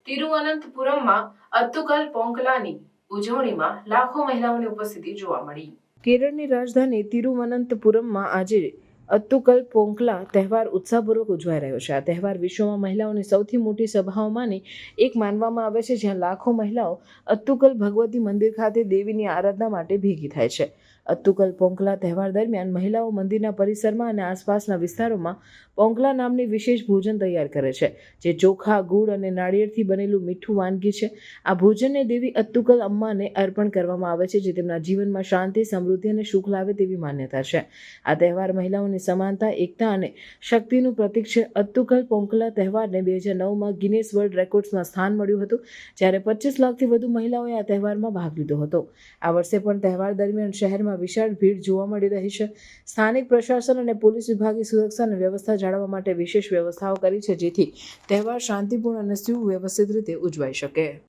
તિરુવનંતપુરમમાં અત્તુકલ પોંગલાની ઉજવણીમાં લાખો મહિલાઓની ઉપસ્થિતિ જોવા મળી. કેરળની રાજધાની તિરુવનંતપુરમમાં આજે અત્તુકલ પોંગલા તહેવાર ઉત્સાહપૂર્વક ઉજવાઈ રહ્યો છે. આ તહેવાર વિશ્વમાં મહિલાઓની સૌથી મોટી સભાઓમાંની એક માનવામાં આવે છે, જ્યાં લાખો મહિલાઓ અત્તુકલ ભગવતી મંદિર ખાતે દેવીની આરાધના માટે ભેગી થાય છે. અત્તુકલ પોંગલા તહેવાર દરમિયાન મહિલાઓ મંદિરના પરિસરમાં અને આસપાસના વિસ્તારોમાં પોંગલા નામની વિશેષ ભોજન તૈયાર કરે છે, જે ચોખા, ગૂળ અને નાળિયેરથી બનેલું મીઠું વાનગી છે. આ ભોજનને દેવી અત્તુકલ અમ્માને અર્પણ કરવામાં આવે છે, જે તેમના જીવનમાં શાંતિ, સમૃદ્ધિ અને સુખ લાવે તેવી માન્યતા છે. આ તહેવાર મહિલાઓની સમાનતા, એકતા અને શક્તિનું પ્રતીક છે. અત્તુકલ પોંગલા તહેવારને 2009માં ગિનેસ વર્લ્ડ રેકોર્ડ્સમાં સ્થાન મળ્યું હતું, જ્યારે 25 લાખથી વધુ મહિલાઓએ આ તહેવારમાં ભાગ લીધો હતો. આ વર્ષે પણ તહેવાર દરમિયાન શહેરમાં વિશાળ ભીડ જોવા મળી રહી છે. સ્થાનિક પ્રશાસન અને પોલીસ વિભાગે સુરક્ષા અને વ્યવસ્થા જાળવવા માટે વિશેષ વ્યવસ્થાઓ કરી છે, જેથી તહેવાર શાંતિપૂર્ણ અને સુવ્યવસ્થિત રીતે ઉજવાઈ શકે.